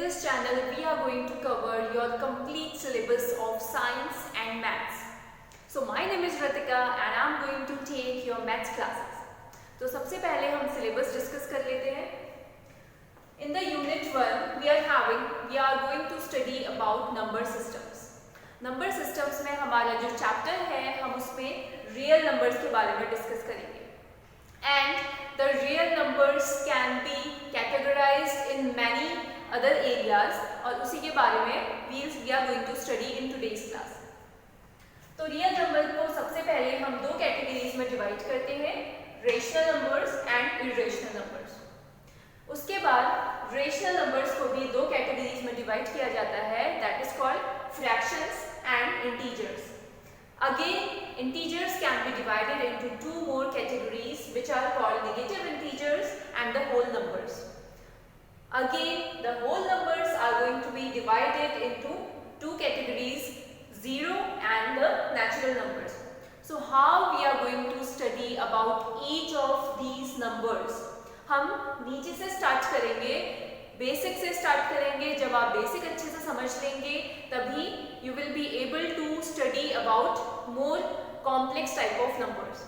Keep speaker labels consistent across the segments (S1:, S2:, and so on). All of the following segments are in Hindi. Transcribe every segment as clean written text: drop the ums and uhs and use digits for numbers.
S1: this channel, we are going to cover your complete syllabus of science and maths. So my name is Ritika and I am going to take your maths classes. तो सबसे पहले हम syllabus discuss कर लेते हैं. In the unit 1, we are going to study about number systems. Number systems में हमारा जो chapter है, हम उसमें real numbers के बारे में discuss करेंगे. And the real numbers can be categorized in many other areas और उसी के बारे में we are going to study in today's class. तो real number को सबसे पहले हम दो categories में divide करते हैं, rational numbers and irrational numbers. उसके बाद rational numbers को भी दो categories में divide किया जाता है, that is called fractions and integers. Again, integers can be divided into two more categories which are called negative integers and the whole numbers. Again, the whole numbers are going to be divided into two categories, 0 and the natural numbers. So how we are going to study about each of these numbers? हम नीचे से start करेंगे, बेसिक से स्टार्ट करेंगे. जब आप बेसिक अच्छे से समझ लेंगे तभी you will be able to study about more complex type of numbers.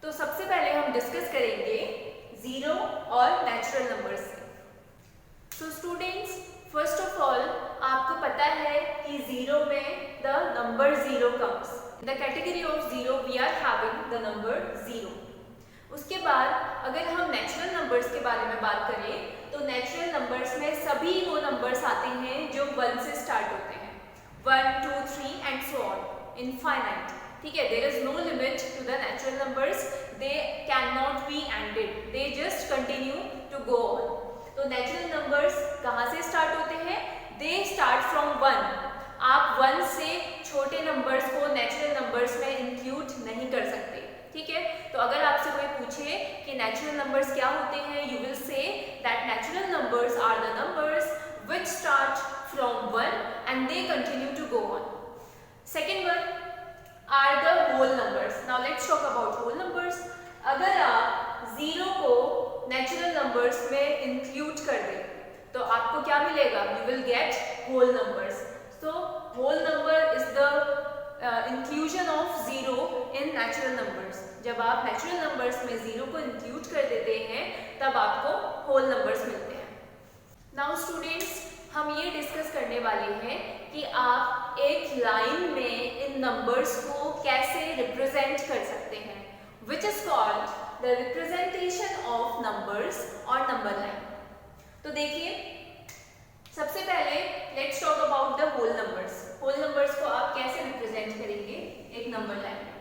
S1: तो सबसे पहले हम डिस्कस करेंगे जीरो और नेचुरल नंबर्स से. So students, first of all आपको पता है कि जीरो में the number zero comes in the category of zero. We are having the number zero. उसके बाद अगर हम नेचुरल नंबर्स के बारे में बात करें तो नेचुरल नंबर्स में सभी वो नंबर्स आते हैं जो 1 से स्टार्ट होते हैं, 1, 2, 3 एंड सो ऑन, इनफाइनाइट. ठीक है, there is no limit to the natural numbers. They can not be ended, they just continue to go on. तो नेचुरल नंबर्स कहाँ से स्टार्ट होते हैं? They start from 1. आप 1 से छोटे नंबर्स को नेचुरल नंबर्स में इंक्लूड नहीं कर सकते. ठीक है, तो अगर आपसे कोई पूछे कि नेचुरल नंबर्स क्या होते हैं, you will say that natural numbers are the numbers which start from 1 and they continue to go on. Second one are the whole numbers. Now let's talk about whole numbers. अगर आप जीरो को नेचुरल नंबर्स में इंक्लूड कर दें तो आपको क्या मिलेगा? You will get whole numbers. So whole number is the inclusion of zero in natural numbers. जब आप नेचुरल नंबर्स में जीरो को इंक्लूड कर देते हैं तब आपको होल नंबर्स मिलते हैं. नाउ स्टूडेंट्स, हम ये डिस्कस करने वाले हैं कि आप एक लाइन में इन नंबर्स को कैसे रिप्रेजेंट कर सकते हैं, which is called the representation of numbers और नंबर लाइन. तो देखिए, सबसे पहले let's talk about the whole numbers. Whole numbers को आप कैसे रिप्रेजेंट करेंगे एक नंबर लाइन में?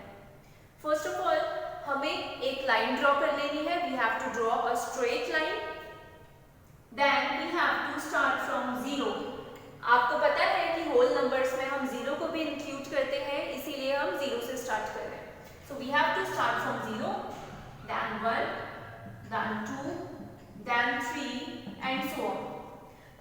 S1: फर्स्ट ऑफ ऑल हमें एक लाइन ड्रॉ कर लेनी है. We have to draw a straight line. Then we have to start from zero. आपको पता है कि होल नंबर्स में हम जीरो को भी इंक्लूड करते हैं, इसीलिए हम जीरो से स्टार्ट कर रहे हैं. So we have to start from zero, then 1, then 2, then 3 and so on.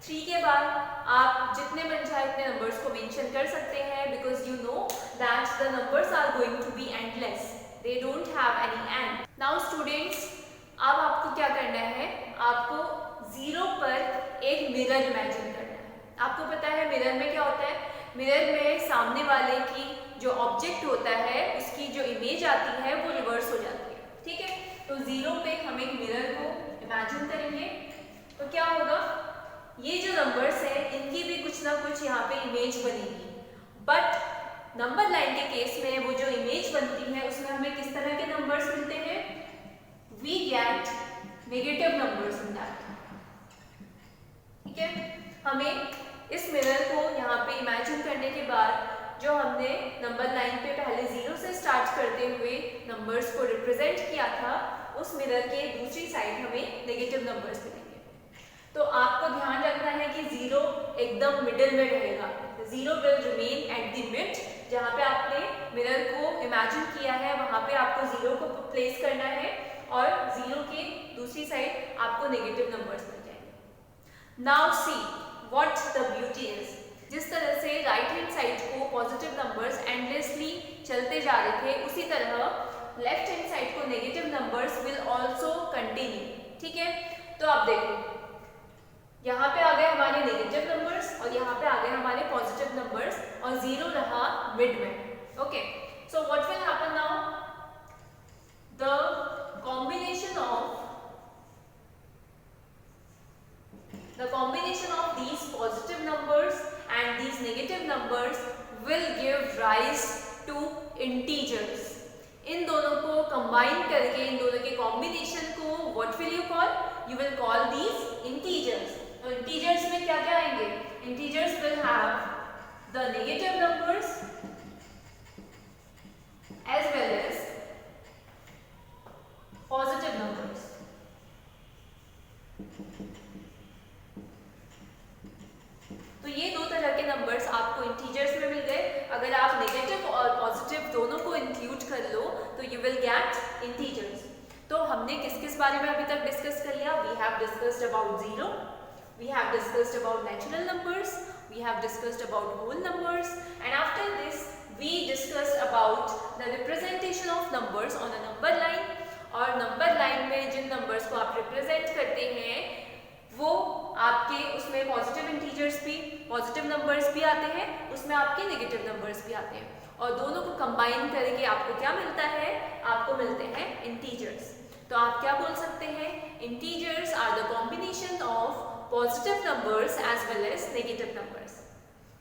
S1: 3 के बाद आप जितने मन चाहे इतने नंबर्स को मेंशन कर सकते हैं, because you know that the numbers are going to be endless, they don't have any end. Now students, अब आपको क्या करना है? आपको जीरो पर एक मिरर इमेजिन करना है. आपको पता है मिरर में क्या होता है? मिरर में सामने वाले की जो ऑब्जेक्ट होता है उसकी जो इमेज आती है वो रिवर्स हो जाती है. ठीक है, तो जीरो पे हम एक मिरर को इमेजिन करेंगे तो क्या होगा? ये जो नंबर्स हैं इनकी भी कुछ ना कुछ यहाँ पे इमेज बनेगी. बट नंबर लाइन के केस में वो जो इमेज बनती है उसमें हमें किस तरह के नंबर्स मिलते हैं? We get negative numbers in that. ठीक है, हमें इस मिरर को यहाँ पे इमेजिन करने के बाद जो हमने नंबर लाइन पे पहले जीरो से स्टार्ट करते हुए नंबर्स को रिप्रेजेंट किया था, उस मिरर के दूसरी साइड हमें नेगेटिव नंबर्स मिलेंगे. तो आपको ध्यान रखना है कि जीरो एकदम मिडिल में रहेगा. Zero will remain at the mid. जहाँ पे आपने मिरर को इमेजिन किया है वहाँ पे आपको जीरो को प्लेस करना है और जीरो के दूसरी साइड आपको नेगेटिव नंबर्स मिल जाएंगे. Now see what the beauty is. जिस तरह से राइट हैंड साइड को पॉजिटिव नंबर्स एंडलेसली चलते जा रहे थे, उसी तरह लेफ्ट हैंड साइड को negative numbers will also continue. ठीक है, तो आप देखो यहाँ पे आ गए हमारे नेगेटिव और यहाँ पे आ गए हमारे पॉजिटिव नंबर्स और 0 रहा मिड में। Okay, so what will happen now, the combination of these positive numbers and these negative numbers will give rise to integers. इन दोनों को कंबाइन करके, इन दोनों के कॉम्बिनेशन को what will you call, you will call these integers. तो इंटीजर्स में क्या क्या आएंगे, integers will have the negative numbers as well as positive numbers. तो ये दो तरह के नंबर्स आपको इंटीजर्स में मिल गए। अगर आप नेगेटिव और पॉजिटिव दोनों को इंक्लूड कर लो तो यू विल गेट इंटीजर्स। तो हमने किस किस बारे में अभी तक डिस्कस कर लिया, we have discussed about zero, we have discussed about natural numbers, we have discussed about whole numbers, and after this we discussed about the representation of numbers on a number line. और नंबर लाइन में जिन नंबर्स को आप रिप्रेजेंट करते हैं वो आपके उसमें पॉजिटिव इंटीजर्स भी, पॉजिटिव नंबर्स भी आते हैं, उसमें आपके नेगेटिव नंबर्स भी आते हैं, और दोनों को कंबाइन करके आपको क्या मिलता है, आपको मिलते हैं इंटीजर्स। तो आप क्या बोल सकते हैं, integers are the combination of positive numbers as well as negative numbers.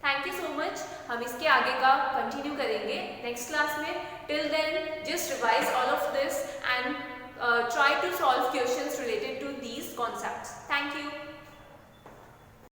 S1: Thank you so much. हम इसके आगे का कंटिन्यू करेंगे नेक्स्ट क्लास में। Till then just revise all of this and try to solve questions related to these concepts. Thank you.